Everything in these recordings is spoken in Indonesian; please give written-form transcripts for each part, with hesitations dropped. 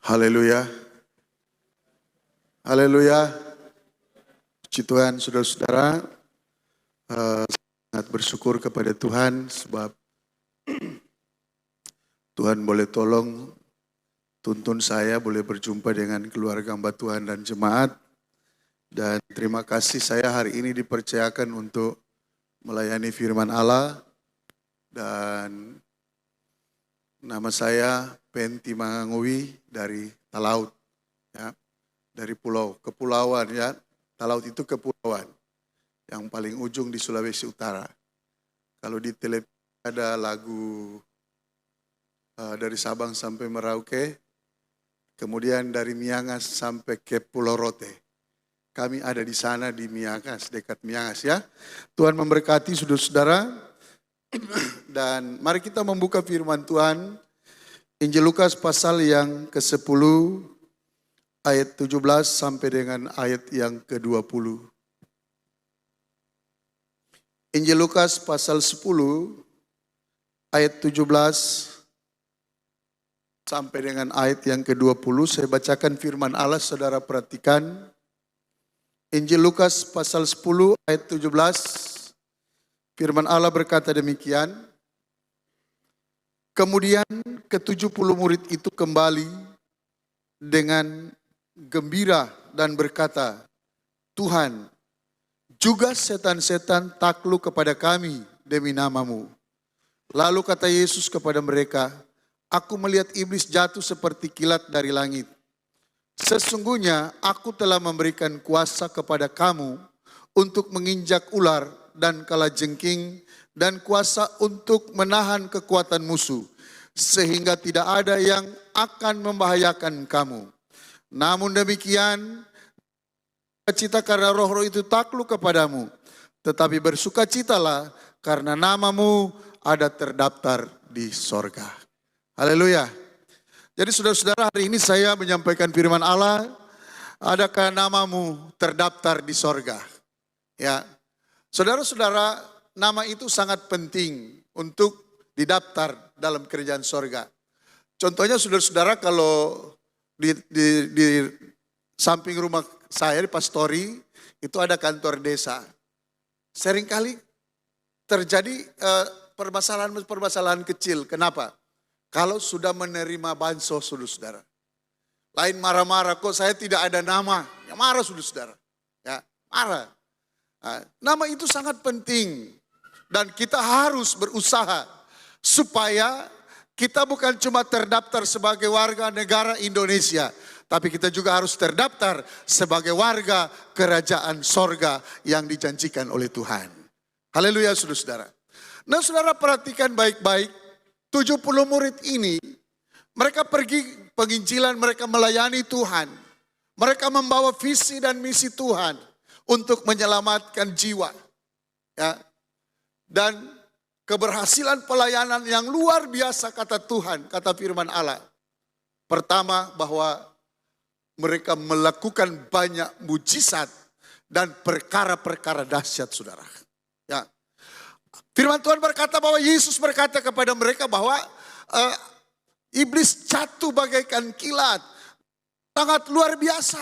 Haleluya. Haleluya. Puji Tuhan, saudara-saudara. Sangat bersyukur kepada Tuhan sebab Tuhan boleh tolong tuntun saya boleh berjumpa dengan keluarga hamba Tuhan dan jemaat. Dan terima kasih saya hari ini dipercayakan untuk melayani firman Allah. Dan nama saya Penti Manganguwi dari Talaut, ya, dari pulau kepulauan, ya. Talaut itu kepulauan yang paling ujung di Sulawesi Utara. Kalau di televisi ada lagu dari Sabang sampai Merauke, kemudian dari Miangas sampai ke Pulau Rote. Kami ada di sana di Miangas, dekat Miangas, ya. Tuhan memberkati saudara-saudara. Dan mari kita membuka firman Tuhan. Injil Lukas pasal yang ke-10 ayat 17 sampai dengan ayat yang ke-20. Injil Lukas pasal 10 ayat 17 sampai dengan ayat yang ke-20. Saya bacakan firman Allah, saudara perhatikan. Injil Lukas pasal 10 ayat 17. Firman Allah berkata demikian. Kemudian ke-70 murid itu kembali dengan gembira dan berkata, Tuhan, juga setan-setan takluk kepada kami demi nama-Mu. Lalu kata Yesus kepada mereka, aku melihat iblis jatuh seperti kilat dari langit. Sesungguhnya aku telah memberikan kuasa kepada kamu untuk menginjak ular dan kalajengking dan kuasa untuk menahan kekuatan musuh, sehingga tidak ada yang akan membahayakan kamu. Namun demikian, sukacita karena roh-roh itu takluk kepadamu, tetapi bersukacitalah karena namamu ada terdaftar di sorga. Haleluya. Jadi saudara-saudara, hari ini saya menyampaikan firman Allah, adakah namamu terdaftar di sorga? Ya, saudara-saudara, nama itu sangat penting untuk didaftar dalam kerajaan sorga. Contohnya saudara-saudara, kalau di samping rumah saya di Pastori itu ada kantor desa. Seringkali terjadi permasalahan-permasalahan kecil. Kenapa? Kalau sudah menerima bansos, saudara-saudara. Lain marah-marah, kok saya tidak ada nama. Ya marah, saudara-saudara. Ya, marah. Nah, nama itu sangat penting. Dan kita harus berusaha supaya kita bukan cuma terdaftar sebagai warga negara Indonesia, tapi kita juga harus terdaftar sebagai warga kerajaan sorga yang dijanjikan oleh Tuhan. Haleluya, saudara-saudara. Nah, saudara perhatikan baik-baik, 70 murid ini, mereka pergi penginjilan, mereka melayani Tuhan. Mereka membawa visi dan misi Tuhan untuk menyelamatkan jiwa. Ya. Dan keberhasilan pelayanan yang luar biasa kata Tuhan, kata firman Allah. Pertama, bahwa mereka melakukan banyak mujizat dan perkara-perkara dahsyat, saudara. Ya. Firman Tuhan berkata bahwa Yesus berkata kepada mereka bahwa iblis jatuh bagaikan kilat. Sangat luar biasa.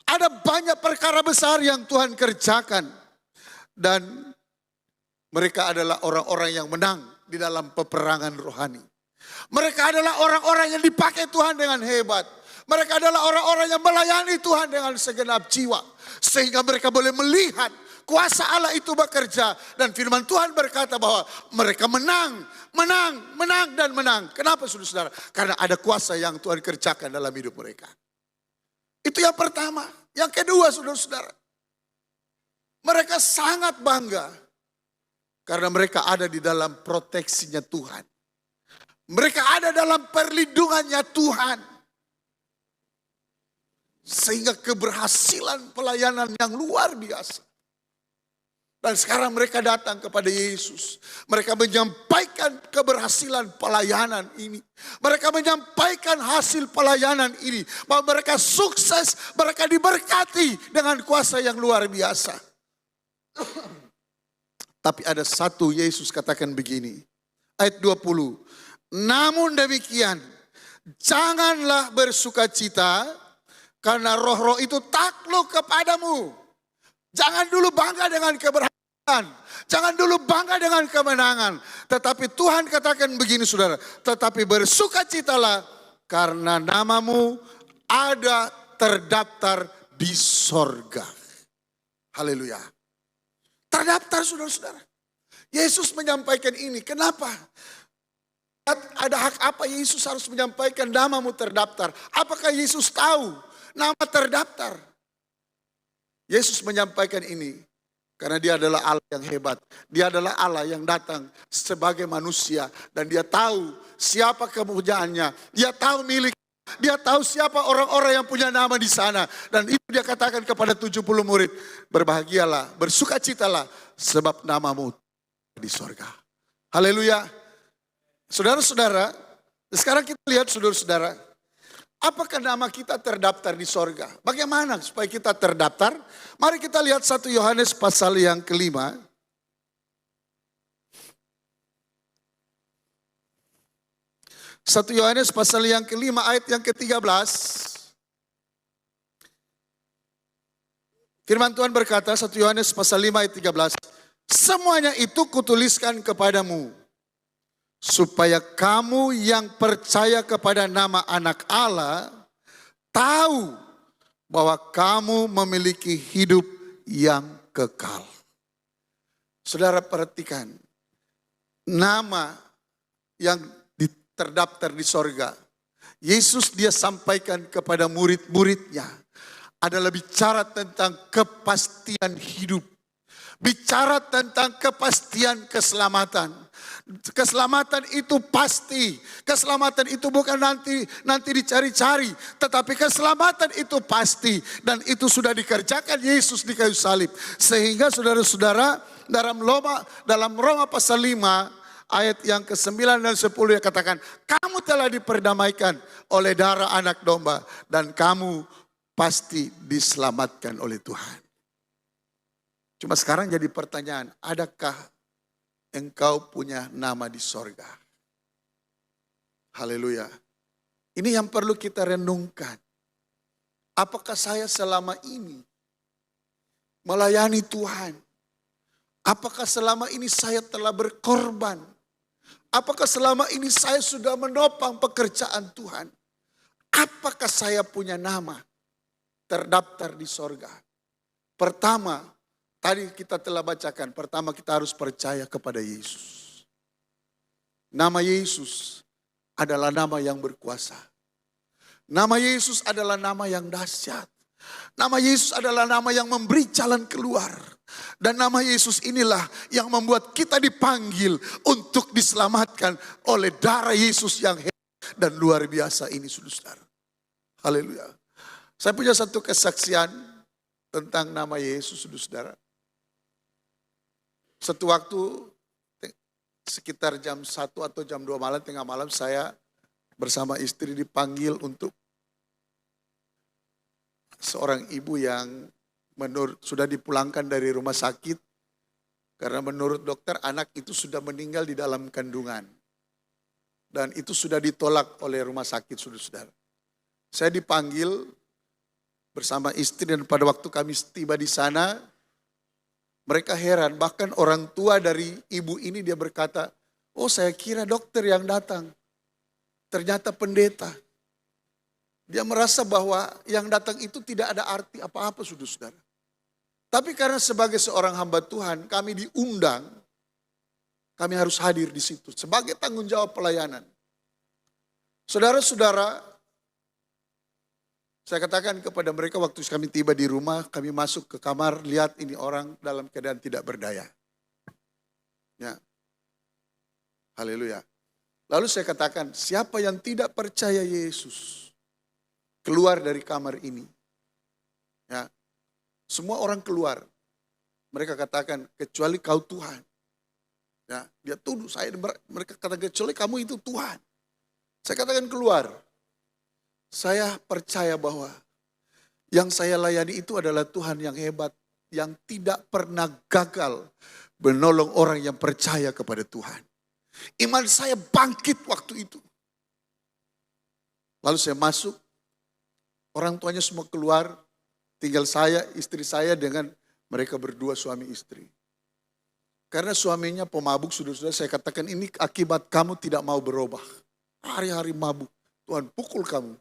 Ada banyak perkara besar yang Tuhan kerjakan. Dan mereka adalah orang-orang yang menang di dalam peperangan rohani. Mereka adalah orang-orang yang dipakai Tuhan dengan hebat. Mereka adalah orang-orang yang melayani Tuhan dengan segenap jiwa. Sehingga mereka boleh melihat kuasa Allah itu bekerja. Dan firman Tuhan berkata bahwa mereka menang, dan menang. Kenapa saudara-saudara? Karena ada kuasa yang Tuhan kerjakan dalam hidup mereka. Itu yang pertama. Yang kedua, saudara-saudara, mereka sangat bangga karena mereka ada di dalam proteksinya Tuhan. Mereka ada dalam perlindungannya Tuhan. Sehingga keberhasilan pelayanan yang luar biasa. Dan sekarang mereka datang kepada Yesus. Mereka menyampaikan keberhasilan pelayanan ini. Mereka menyampaikan hasil pelayanan ini. Bahwa mereka sukses, mereka diberkati dengan kuasa yang luar biasa. Tapi ada satu, Yesus katakan begini. Ayat 20. Namun demikian, Janganlah bersukacita karena roh-roh itu takluk kepadamu. Jangan dulu bangga dengan keberhasilan. Jangan dulu bangga dengan kemenangan. Tetapi Tuhan katakan begini saudara. Tetapi bersukacitalah karena namamu ada terdaftar di sorga. Haleluya. Terdaftar saudara-saudara. Yesus menyampaikan ini. Kenapa? Ada hak apa Yesus harus menyampaikan namamu terdaftar? Apakah Yesus tahu nama terdaftar? Yesus menyampaikan ini karena dia adalah Allah yang hebat. Dia adalah Allah yang datang sebagai manusia. Dan dia tahu siapa kemuliaannya. Dia tahu milik. Dia tahu siapa orang-orang yang punya nama di sana. Dan itu dia katakan kepada 70 murid. Berbahagialah, bersukacitalah sebab namamu di sorga. Haleluya. Saudara-saudara, sekarang kita lihat saudara-saudara. Apakah nama kita terdaftar di sorga? Bagaimana supaya kita terdaftar? Mari kita lihat 1 Yohanes pasal yang kelima. 1 Yohanes pasal yang kelima ayat yang ke-13. Firman Tuhan berkata 1 Yohanes pasal 5 ayat 13. Semuanya itu kutuliskan kepadamu. Supaya kamu yang percaya kepada nama anak Allah tahu bahwa kamu memiliki hidup yang kekal. Saudara perhatikan, nama yang terdaftar di sorga. Yesus dia sampaikan kepada murid-muridnya adalah bicara tentang kepastian hidup. Bicara tentang kepastian keselamatan. Keselamatan itu pasti. Keselamatan itu bukan nanti dicari-cari. Tetapi keselamatan itu pasti. Dan itu sudah dikerjakan Yesus di kayu salib. Sehingga saudara-saudara dalam Roma pasal 5 ayat yang ke-9 dan 10 dia katakan. Kamu telah diperdamaikan oleh darah anak domba. Dan kamu pasti diselamatkan oleh Tuhan. Cuma sekarang jadi pertanyaan, adakah engkau punya nama di sorga? Haleluya. Ini yang perlu kita renungkan. Apakah saya selama ini melayani Tuhan? Apakah selama ini saya telah berkorban? Apakah selama ini saya sudah menopang pekerjaan Tuhan? Apakah saya punya nama terdaftar di sorga? Pertama, tadi kita telah bacakan, pertama kita harus percaya kepada Yesus. Nama Yesus adalah nama yang berkuasa. Nama Yesus adalah nama yang dahsyat. Nama Yesus adalah nama yang memberi jalan keluar. Dan nama Yesus inilah yang membuat kita dipanggil untuk diselamatkan oleh darah Yesus yang hebat dan luar biasa ini, saudara. Haleluya. Saya punya satu kesaksian tentang nama Yesus, saudara. Satu waktu sekitar jam 1 atau jam 2 malam, tengah malam saya bersama istri dipanggil untuk seorang ibu yang sudah dipulangkan dari rumah sakit. Karena menurut dokter anak itu sudah meninggal di dalam kandungan. Dan itu sudah ditolak oleh rumah sakit, saudara. Saya dipanggil bersama istri dan pada waktu kami tiba di sana, mereka heran, bahkan orang tua dari ibu ini dia berkata, oh saya kira dokter yang datang. Ternyata pendeta. Dia merasa bahwa yang datang itu tidak ada arti apa-apa, saudara. Tapi karena sebagai seorang hamba Tuhan, kami diundang, kami harus hadir di situ sebagai tanggung jawab pelayanan. Saudara-saudara, saya katakan kepada mereka waktu kami tiba di rumah, kami masuk ke kamar, lihat ini orang dalam keadaan tidak berdaya. Ya. Haleluya. Lalu saya katakan, siapa yang tidak percaya Yesus, keluar dari kamar ini. Ya. Semua orang keluar. Mereka katakan, kecuali kau Tuhan. Ya, dia tuduh saya, mereka katakan, kecuali kamu itu Tuhan. Saya katakan keluar. Saya percaya bahwa yang saya layani itu adalah Tuhan yang hebat, yang tidak pernah gagal menolong orang yang percaya kepada Tuhan. Iman saya bangkit waktu itu. Lalu saya masuk, orang tuanya semua keluar, tinggal saya, istri saya dengan mereka berdua suami istri. Karena suaminya pemabuk, sudah saya katakan ini akibat kamu tidak mau berubah. Hari-hari mabuk, Tuhan pukul kamu.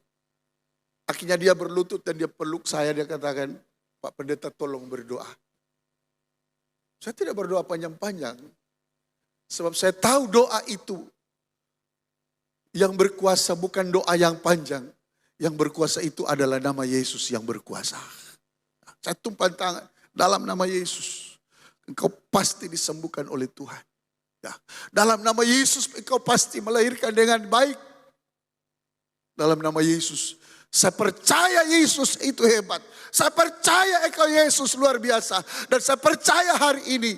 Akhirnya dia berlutut dan dia peluk saya, dia katakan, Pak Pendeta tolong berdoa. Saya tidak berdoa panjang-panjang. Sebab saya tahu doa itu yang berkuasa bukan doa yang panjang. Yang berkuasa itu adalah nama Yesus yang berkuasa. Saya tumpah tangan dalam nama Yesus. Engkau pasti disembuhkan oleh Tuhan. Ya. Dalam nama Yesus engkau pasti melahirkan dengan baik. Dalam nama Yesus. Saya percaya Yesus itu hebat. Saya percaya engkau Yesus luar biasa. Dan saya percaya hari ini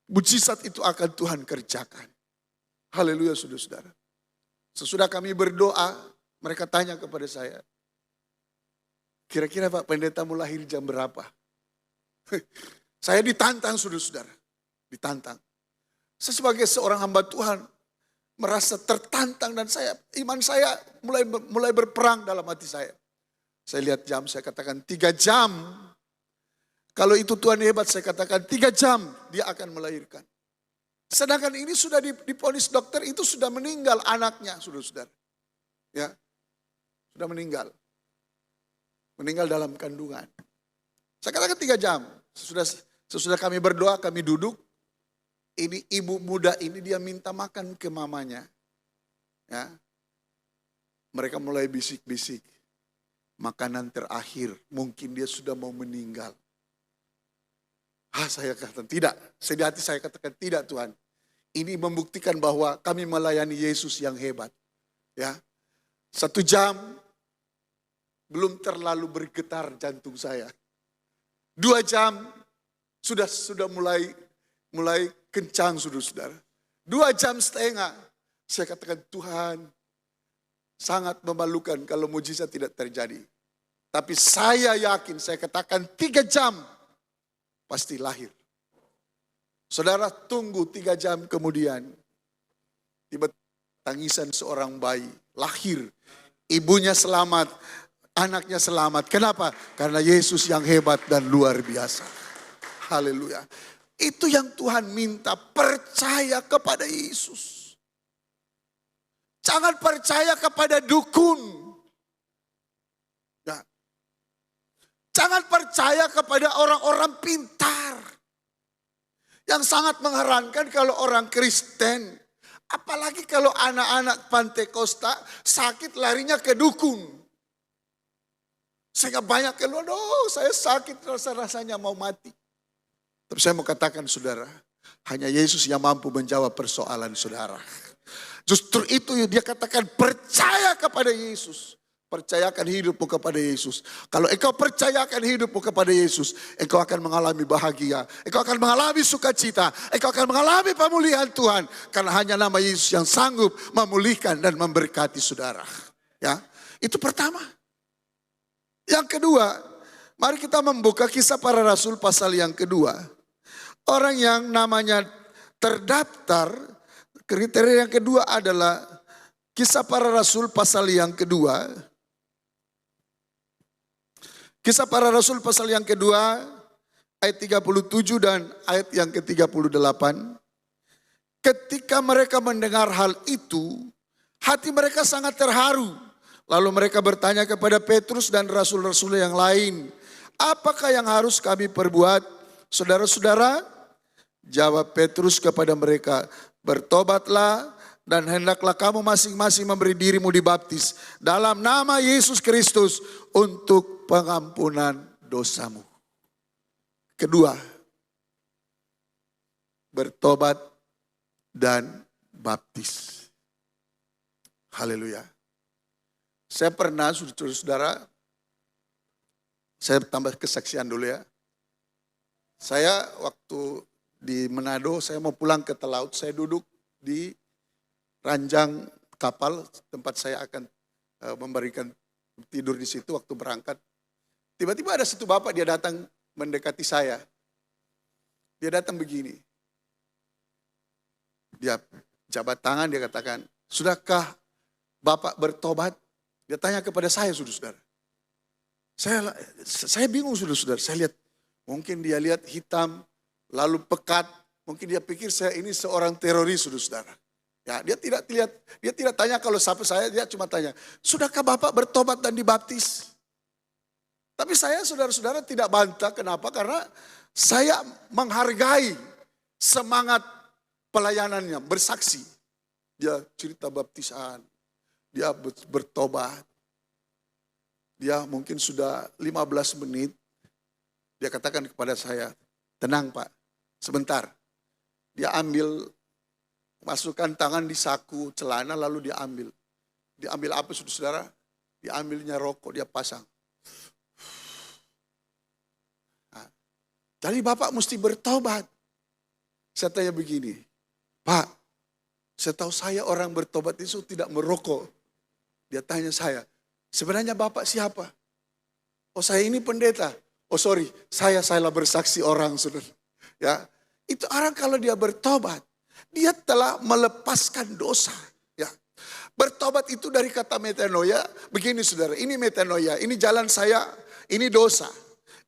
mujizat itu akan Tuhan kerjakan. Haleluya saudara-saudara. Sesudah kami berdoa, mereka tanya kepada saya, kira-kira Pak Pendeta mau lahir jam berapa? Saya ditantang saudara-saudara. Ditantang. Saya sebagai seorang hamba Tuhan merasa tertantang dan iman saya mulai berperang dalam hati saya. Saya lihat jam, saya katakan 3 jam. Kalau itu Tuhan hebat, saya katakan 3 jam dia akan melahirkan. Sedangkan ini sudah diponis dokter, itu sudah meninggal anaknya, saudara-saudara. Ya, sudah meninggal. Meninggal dalam kandungan. Saya katakan 3 jam. Sesudah kami berdoa, kami duduk. Ini ibu muda ini dia minta makan ke mamanya. Ya. Mereka mulai bisik-bisik. Makanan terakhir, mungkin dia sudah mau meninggal. Saya katakan tidak. Di hati saya katakan tidak Tuhan. Ini membuktikan bahwa kami melayani Yesus yang hebat. Ya, 1 jam belum terlalu bergetar jantung saya. 2 jam sudah mulai kencang saudara-saudara. 2 jam setengah saya katakan Tuhan sangat memalukan kalau mujizat tidak terjadi. Tapi saya yakin, saya katakan 3 jam. Pasti lahir. Saudara tunggu 3 jam kemudian. Tiba tangisan seorang bayi. Lahir. Ibunya selamat. Anaknya selamat. Kenapa? Karena Yesus yang hebat dan luar biasa. Haleluya. Itu yang Tuhan minta. Percaya kepada Yesus. Jangan percaya kepada dukun. Jangan percaya kepada orang-orang pintar. Yang sangat mengherankan kalau orang Kristen. Apalagi kalau anak-anak Pantekosta sakit larinya ke dukun. Sehingga banyak keluar, saya sakit rasa-rasanya mau mati. Tapi saya mau katakan saudara, hanya Yesus yang mampu menjawab persoalan saudara. Justru itu dia katakan percaya kepada Yesus. Percayakan hidupmu kepada Yesus. Kalau engkau percayakan hidupmu kepada Yesus, engkau akan mengalami bahagia. Engkau akan mengalami sukacita. Engkau akan mengalami pemulihan Tuhan. Karena hanya nama Yesus yang sanggup memulihkan dan memberkati saudara. Ya, itu pertama. Yang kedua, mari kita membuka Kisah Para Rasul pasal yang kedua. Orang yang namanya terdaftar, kriteria yang kedua adalah Kisah Para Rasul pasal yang kedua. Kisah Para Rasul pasal yang kedua, ayat 37 dan ayat yang ke-38. Ketika mereka mendengar hal itu, hati mereka sangat terharu. Lalu mereka bertanya kepada Petrus dan rasul-rasul yang lain, apakah yang harus kami perbuat? Saudara-saudara, jawab Petrus kepada mereka, bertobatlah dan hendaklah kamu masing-masing memberi dirimu dibaptis dalam nama Yesus Kristus untuk pengampunan dosamu. Kedua, bertobat dan baptis. Haleluya. Saya pernah, saudara, saya tambah kesaksian dulu ya. Saya waktu di Manado, saya mau pulang ke Talaut, saya duduk di ranjang kapal tempat saya akan memberikan tidur di situ waktu berangkat. Tiba-tiba ada satu bapak, dia datang mendekati saya. Dia datang begini. Dia jabat tangan, dia katakan, sudahkah Bapak bertobat? Dia tanya kepada saya, saudara-saudara. Saya bingung, saudara-saudara. Saya lihat, mungkin dia lihat hitam, lalu pekat. Mungkin dia pikir saya ini seorang teroris, saudara-saudara. Ya, dia tidak tanya kalau siapa saya, dia cuma tanya, sudahkah Bapak bertobat dan dibaptis? Tapi saya, saudara-saudara, tidak bantah. Kenapa? Karena saya menghargai semangat pelayanannya, bersaksi. Dia cerita baptisan, dia bertobat. Dia mungkin sudah 15 menit, dia katakan kepada saya, tenang Pak, sebentar. Dia ambil, masukkan tangan di saku celana lalu dia ambil. Dia ambil apa, saudara? Dia ambilnya rokok, dia pasang. Nah, jadi Bapak mesti bertobat. Saya tanya begini, Pak, setahu saya orang bertobat itu tidak merokok. Dia tanya saya, sebenarnya Bapak siapa? Oh, saya ini pendeta. Oh sorry, saya bersaksi orang, saudara. Ya, itu orang kalau dia bertobat, dia telah melepaskan dosa. Ya, bertobat itu dari kata metanoia. Begini, saudara, ini metanoia, ini jalan saya, ini dosa.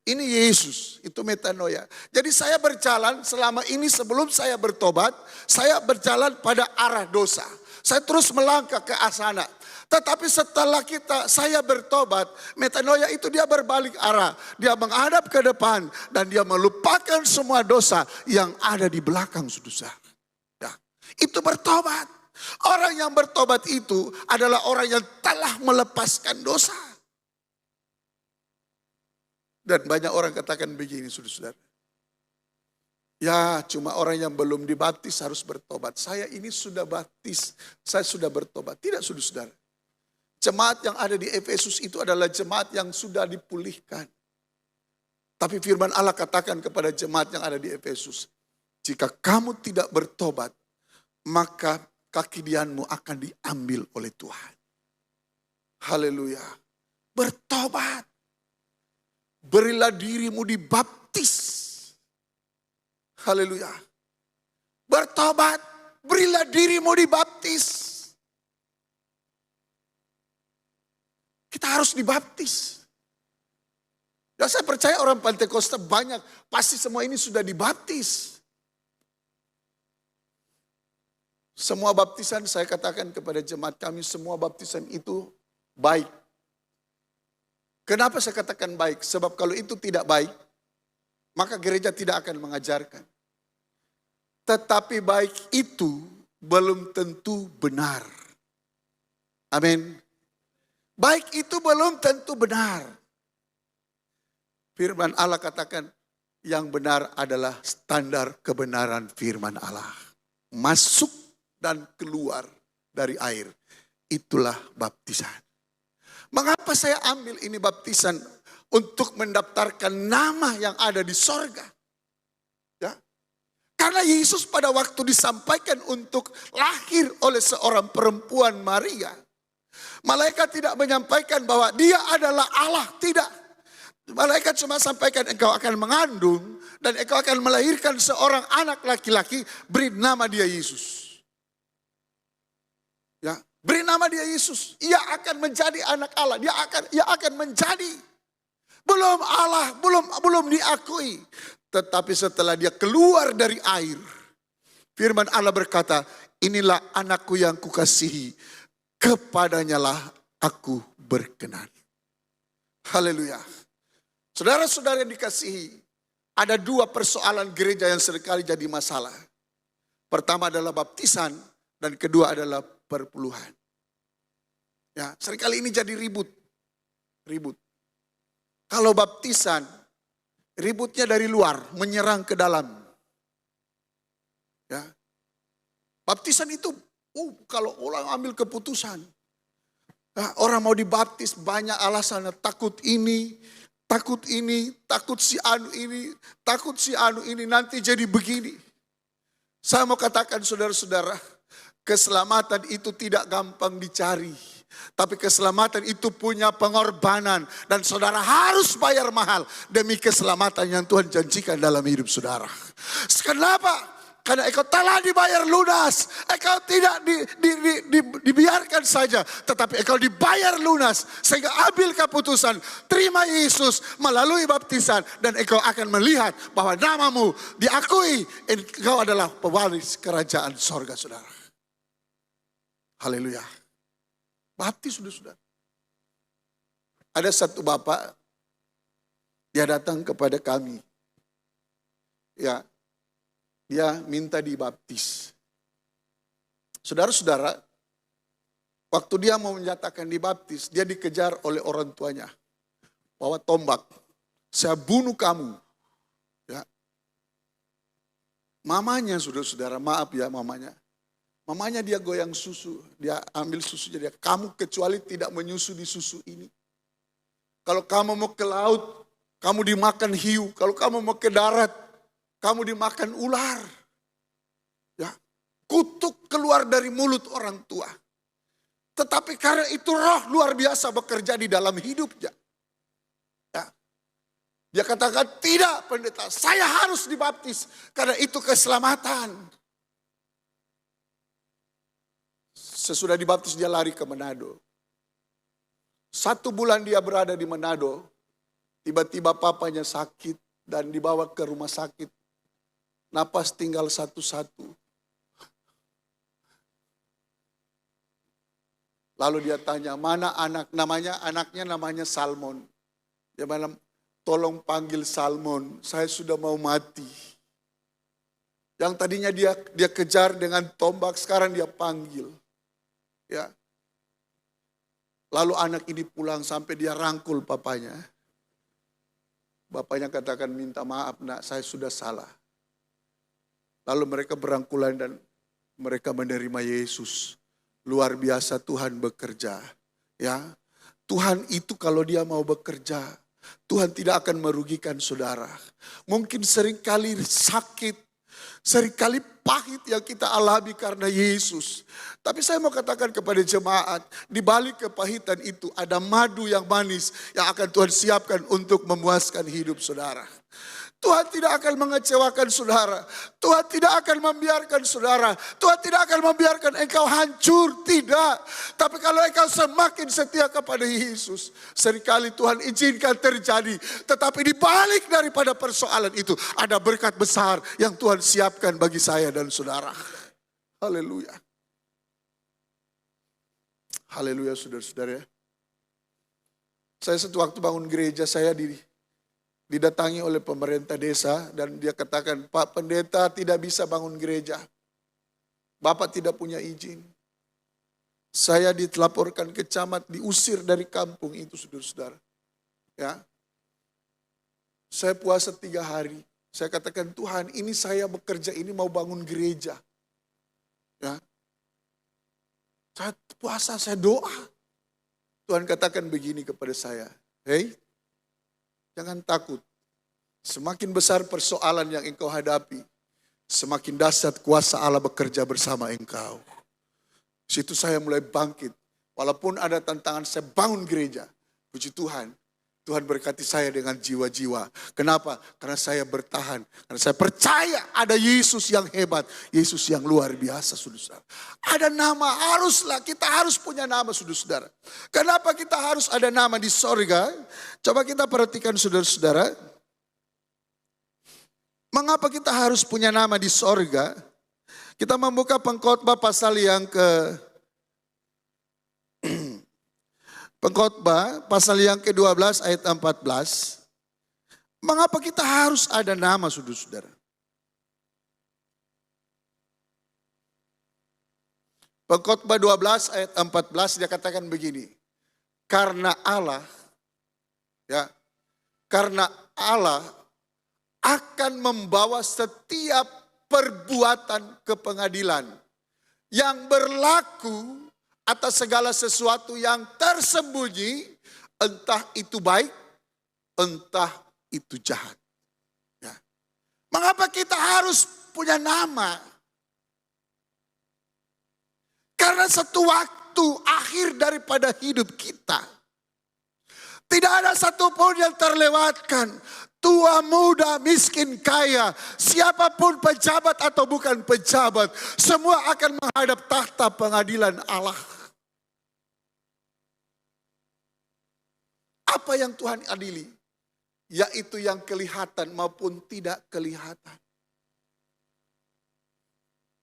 Ini Yesus, itu metanoia. Jadi saya berjalan selama ini sebelum saya bertobat, saya berjalan pada arah dosa. Saya terus melangkah ke sana. Tetapi setelah saya bertobat, metanoia itu dia berbalik arah. Dia menghadap ke depan dan dia melupakan semua dosa yang ada di belakang, saudara. Ya, itu bertobat. Orang yang bertobat itu adalah orang yang telah melepaskan dosa. Dan banyak orang katakan begini, saudara-saudara. Ya, cuma orang yang belum dibaptis harus bertobat. Saya ini sudah baptis, saya sudah bertobat. Tidak, saudara-saudara. Jemaat yang ada di Efesus itu adalah jemaat yang sudah dipulihkan. Tapi firman Allah katakan kepada jemaat yang ada di Efesus, jika kamu tidak bertobat, maka kakidianmu akan diambil oleh Tuhan. Haleluya. Bertobat. Berilah dirimu dibaptis. Haleluya. Bertobat, berilah dirimu dibaptis. Kita harus dibaptis. Dan saya percaya orang Pentakosta banyak, pasti semua ini sudah dibaptis. Semua baptisan, saya katakan kepada jemaat kami, semua baptisan itu baik. Kenapa saya katakan baik? Sebab kalau itu tidak baik, maka gereja tidak akan mengajarkan. Tetapi baik itu belum tentu benar. Amin. Baik itu belum tentu benar. Firman Allah katakan yang benar adalah standar kebenaran firman Allah. Masuk dan keluar dari air. Itulah baptisan. Mengapa saya ambil ini baptisan? Untuk mendaftarkan nama yang ada di sorga. Ya. Karena Yesus pada waktu disampaikan untuk lahir oleh seorang perempuan Maria. Malaikat tidak menyampaikan bahwa dia adalah Allah. Tidak. Malaikat cuma sampaikan engkau akan mengandung. Dan engkau akan melahirkan seorang anak laki-laki. Beri nama dia Yesus. Ya. Beri nama dia Yesus. Ia akan menjadi anak Allah. Ia akan menjadi. Belum Allah, belum diakui. Tetapi setelah dia keluar dari air. Firman Allah berkata, inilah anakku yang kukasihi. Kepadanya lah aku berkenan. Haleluya. Saudara-saudara yang dikasihi. Ada dua persoalan gereja yang seringkali jadi masalah. Pertama adalah baptisan. Dan kedua adalah perpuluhan. Ya, seringkali ini jadi ribut. Kalau baptisan, ributnya dari luar, menyerang ke dalam. Ya. Baptisan itu, kalau orang ambil keputusan. Ya, orang mau dibaptis banyak alasannya, takut si anu ini, nanti jadi begini. Saya mau katakan saudara-saudara, keselamatan itu tidak gampang dicari. Tapi keselamatan itu punya pengorbanan. Dan saudara harus bayar mahal demi keselamatan yang Tuhan janjikan dalam hidup saudara. Kenapa? Karena engkau telah dibayar lunas. Engkau tidak dibiarkan saja. Tetapi engkau dibayar lunas. Sehingga ambil keputusan. Terima Yesus melalui baptisan. Dan engkau akan melihat bahwa namamu diakui. Engkau adalah pewaris kerajaan sorga, saudara. Haleluya. Baptis, saudara. Ada satu bapak. Dia datang kepada kami. Ya. Dia minta dibaptis. Saudara-saudara, waktu dia mau menyatakan dibaptis, dia dikejar oleh orang tuanya. Bawa tombak, saya bunuh kamu. Ya. Mamanya, saudara-saudara, maaf ya mamanya. Mamanya dia goyang susu, dia ambil susunya dia. Kamu kecuali tidak menyusu di susu ini. Kalau kamu mau ke laut, kamu dimakan hiu. Kalau kamu mau ke darat, kamu dimakan ular. Ya, kutuk keluar dari mulut orang tua. Tetapi karena itu roh luar biasa bekerja di dalam hidupnya. Ya. Dia katakan, tidak pendeta, saya harus dibaptis. Karena itu keselamatan. Sesudah dibaptis dia lari ke Manado. 1 bulan dia berada di Manado. Tiba-tiba papanya sakit dan dibawa ke rumah sakit. Napas tinggal satu-satu. Lalu dia tanya, mana anaknya namanya Salmon. Dia bilang, tolong panggil Salmon, saya sudah mau mati. Yang tadinya dia kejar dengan tombak, sekarang dia panggil. Ya. Lalu anak ini pulang sampai dia rangkul papanya. Bapaknya katakan, minta maaf nak, saya sudah salah. Lalu mereka berangkulan dan mereka menerima Yesus. Luar biasa Tuhan bekerja. Ya, Tuhan itu kalau dia mau bekerja, Tuhan tidak akan merugikan saudara. Mungkin seringkali sakit, seringkali pahit yang kita alami karena Yesus. Tapi saya mau katakan kepada jemaat, di balik kepahitan itu ada madu yang manis yang akan Tuhan siapkan untuk memuaskan hidup saudara. Tuhan tidak akan mengecewakan saudara. Tuhan tidak akan membiarkan saudara. Tuhan tidak akan membiarkan engkau hancur. Tidak. Tapi kalau engkau semakin setia kepada Yesus. Seringkali Tuhan izinkan terjadi. Tetapi di balik daripada persoalan itu. Ada berkat besar yang Tuhan siapkan bagi saya dan saudara. Haleluya. Haleluya saudara-saudara. Saya satu waktu bangun gereja, saya didatangi oleh pemerintah desa dan dia katakan, Pak Pendeta tidak bisa bangun gereja. Bapak tidak punya izin. Saya ditelaporkan ke camat, diusir dari kampung itu saudara-saudara. Ya. Saya puasa 3 hari. Saya katakan, Tuhan ini saya bekerja, ini mau bangun gereja. Ya. Saya puasa, saya doa. Tuhan katakan begini kepada saya. Hei, jangan takut. Semakin besar persoalan yang engkau hadapi, semakin dahsyat kuasa Allah bekerja bersama engkau. Situ saya mulai bangkit. Walaupun ada tantangan, saya bangun gereja. Puji Tuhan. Tuhan berkati saya dengan jiwa-jiwa. Kenapa? Karena saya bertahan. Karena saya percaya ada Yesus yang hebat. Yesus yang luar biasa, saudara-saudara. Ada nama, kita harus punya nama, saudara-saudara. Kenapa kita harus ada nama di sorga? Coba kita perhatikan, saudara-saudara. Mengapa kita harus punya nama di sorga? Kita membuka Pengkhotbah pasal yang Pengkhotbah pasal yang ke-12 ayat 14. Mengapa kita harus ada nama, saudara-saudara? Pengkhotbah 12 ayat 14 dia katakan begini. Karena Allah akan membawa setiap perbuatan ke pengadilan yang berlaku atas segala sesuatu yang tersembunyi, entah itu baik, entah itu jahat. Ya. Mengapa kita harus punya nama? Karena satu waktu akhir daripada hidup kita, Tidak ada satupun yang terlewatkan. Tua, muda, miskin, kaya, siapapun pejabat atau bukan pejabat, semua akan menghadap tahta pengadilan Allah. Apa yang Tuhan adili? Yaitu yang kelihatan maupun tidak kelihatan.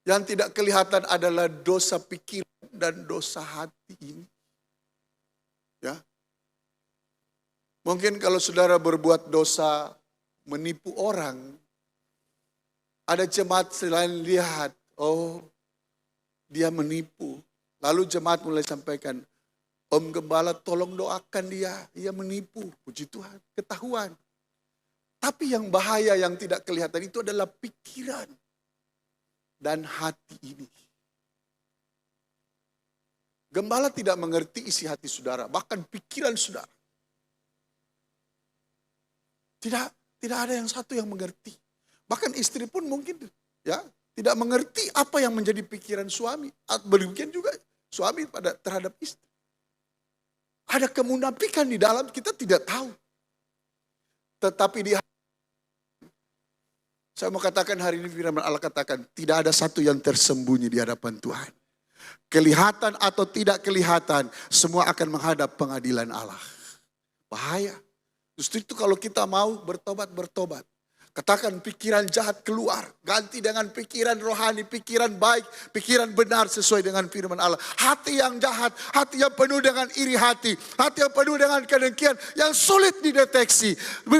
Yang tidak kelihatan adalah dosa pikiran dan dosa hati ini. Ya. Mungkin kalau saudara berbuat dosa, menipu orang, ada jemaat selain lihat, oh dia menipu. Lalu jemaat mulai sampaikan, Om Gembala tolong doakan dia menipu. Puji Tuhan, ketahuan. Tapi yang bahaya yang tidak kelihatan itu adalah pikiran dan hati ini. Gembala tidak mengerti isi hati saudara, bahkan pikiran saudara. Tidak ada yang satu yang mengerti. Bahkan istri pun mungkin ya tidak mengerti apa yang menjadi pikiran suami. Demikian juga suami terhadap istri. Ada kemunafikan di dalam, kita tidak tahu. Tetapi saya mau katakan hari ini firman Allah katakan, tidak ada satu yang tersembunyi di hadapan Tuhan. Kelihatan atau tidak kelihatan, semua akan menghadap pengadilan Allah. Bahaya. Justru itu kalau kita mau bertobat. Katakan pikiran jahat keluar. Ganti dengan pikiran rohani, pikiran baik, pikiran benar sesuai dengan firman Allah. Hati yang jahat, hati yang penuh dengan iri hati, hati yang penuh dengan kedengkian yang sulit dideteksi.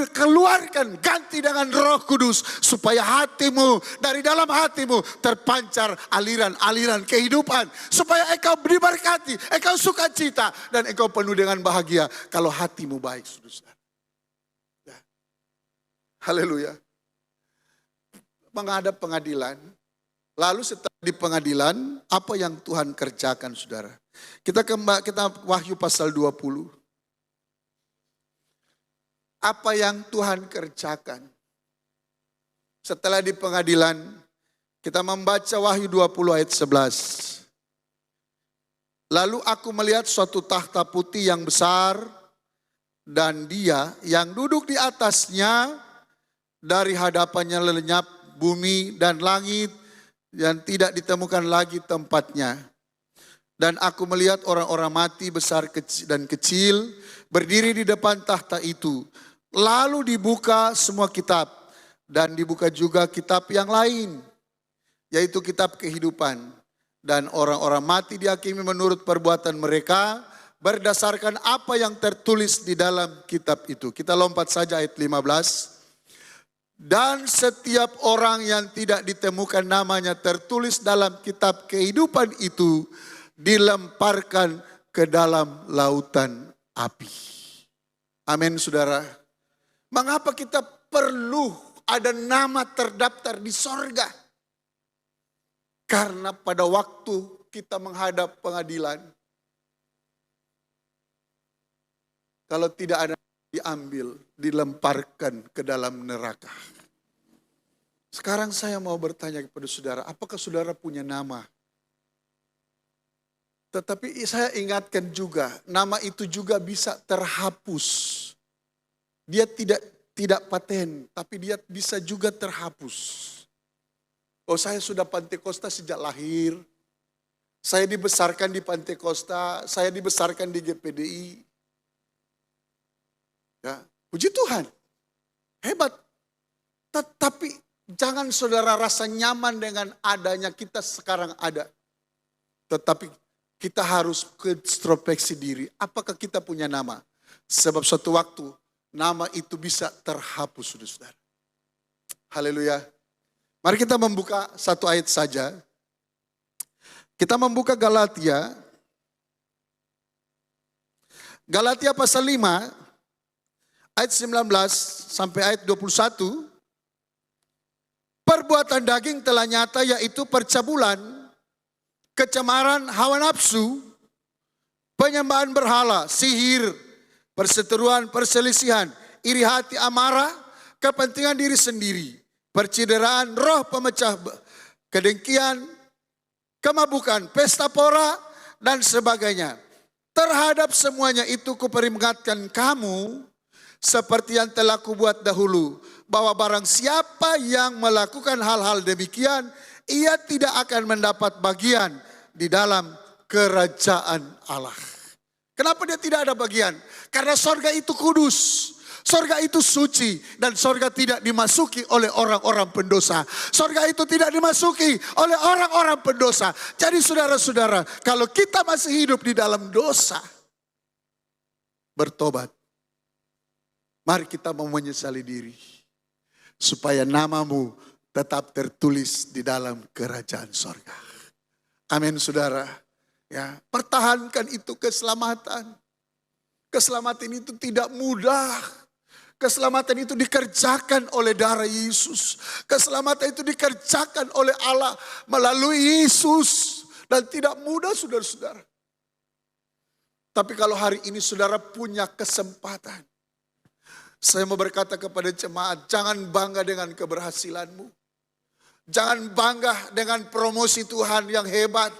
Keluarkan, ganti dengan Roh Kudus supaya hatimu, dari dalam hatimu terpancar aliran-aliran kehidupan. Supaya engkau diberkati, engkau sukacita dan engkau penuh dengan bahagia kalau hatimu baik, saudara. Ya. Haleluya. Menghadap pengadilan. Lalu setelah di pengadilan, apa yang Tuhan kerjakan, saudara? Kita Wahyu pasal 20. Apa yang Tuhan kerjakan? Setelah di pengadilan, kita membaca Wahyu 20 ayat 11. Lalu aku melihat suatu tahta putih yang besar, dan Dia yang duduk di atasnya, dari hadapannya lenyap bumi dan langit, dan tidak ditemukan lagi tempatnya. Dan aku melihat orang-orang mati besar dan kecil berdiri di depan tahta itu. Lalu dibuka semua kitab, dan dibuka juga kitab yang lain, yaitu kitab kehidupan. Dan orang-orang mati dihakimi menurut perbuatan mereka berdasarkan apa yang tertulis di dalam kitab itu. Kita lompat saja ayat 15. Dan setiap orang yang tidak ditemukan namanya tertulis dalam kitab kehidupan itu dilemparkan ke dalam lautan api. Amin, saudara. Mengapa kita perlu ada nama terdaftar di sorga? Karena pada waktu kita menghadap pengadilan, kalau tidak ada diambil, dilemparkan ke dalam neraka. Sekarang saya mau bertanya kepada saudara, apakah saudara punya nama? Tetapi saya ingatkan juga, nama itu juga bisa terhapus. Dia tidak paten, tapi dia bisa juga terhapus. Oh, saya sudah Pantekosta sejak lahir. Saya dibesarkan di Pantekosta, saya dibesarkan di GPDI. Ya, puji Tuhan, hebat. Tetapi jangan saudara rasa nyaman dengan adanya kita sekarang ada. Tetapi kita harus introspeksi diri. Apakah kita punya nama? Sebab suatu waktu nama itu bisa terhapus, saudara. Haleluya. Mari kita membuka satu ayat saja. Kita membuka Galatia. Galatia pasal 5. Ayat 19 sampai ayat 21, perbuatan daging telah nyata, yaitu percabulan, kecemaran hawa nafsu, penyembahan berhala, sihir, perseteruan, perselisihan, iri hati, amarah, kepentingan diri sendiri, percideraan, roh pemecah, kedengkian, kemabukan, pesta pora, dan sebagainya. Terhadap semuanya itu kuperingatkan kamu seperti yang telah kubuat dahulu, bahwa barang siapa yang melakukan hal-hal demikian, ia tidak akan mendapat bagian di dalam kerajaan Allah. Kenapa dia tidak ada bagian? Karena sorga itu kudus. Sorga itu suci dan sorga tidak dimasuki oleh orang-orang pendosa. Sorga itu tidak dimasuki oleh orang-orang pendosa. Jadi saudara-saudara, kalau kita masih hidup di dalam dosa, bertobat. Mari kita mau menyesali diri. Supaya namamu tetap tertulis di dalam kerajaan sorga. Amin saudara. Ya, pertahankan itu keselamatan. Keselamatan itu tidak mudah. Keselamatan itu dikerjakan oleh darah Yesus. Keselamatan itu dikerjakan oleh Allah melalui Yesus. Dan tidak mudah saudara-saudara. Tapi kalau hari ini saudara punya kesempatan. Saya mau berkata kepada jemaat, jangan bangga dengan keberhasilanmu. Jangan bangga dengan promosi Tuhan yang hebat.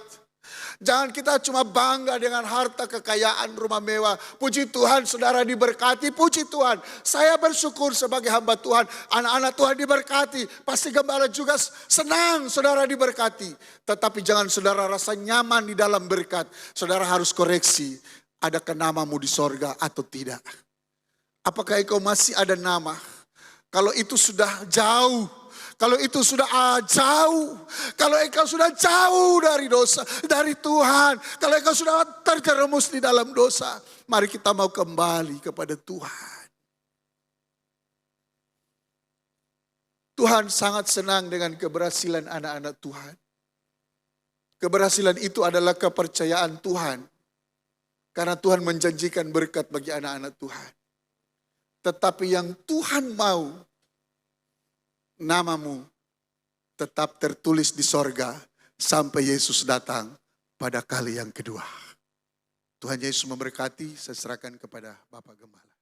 Jangan kita cuma bangga dengan harta kekayaan rumah mewah. Puji Tuhan saudara diberkati, puji Tuhan. Saya bersyukur sebagai hamba Tuhan. Anak-anak Tuhan diberkati. Pasti gembala juga senang saudara diberkati. Tetapi jangan saudara rasa nyaman di dalam berkat. Saudara harus koreksi. Adakah namamu di sorga atau tidak? Apakah engkau masih ada nama? Kalau itu sudah jauh. Kalau itu sudah jauh, kalau engkau sudah jauh dari dosa, dari Tuhan, kalau engkau sudah terjerumus di dalam dosa, mari kita mau kembali kepada Tuhan. Tuhan sangat senang dengan keberhasilan anak-anak Tuhan. Keberhasilan itu adalah kepercayaan Tuhan. Karena Tuhan menjanjikan berkat bagi anak-anak Tuhan. Tetapi yang Tuhan mau, namamu tetap tertulis di sorga sampai Yesus datang pada kali yang kedua. Tuhan Yesus memberkati, saya serahkan kepada Bapak Gembala.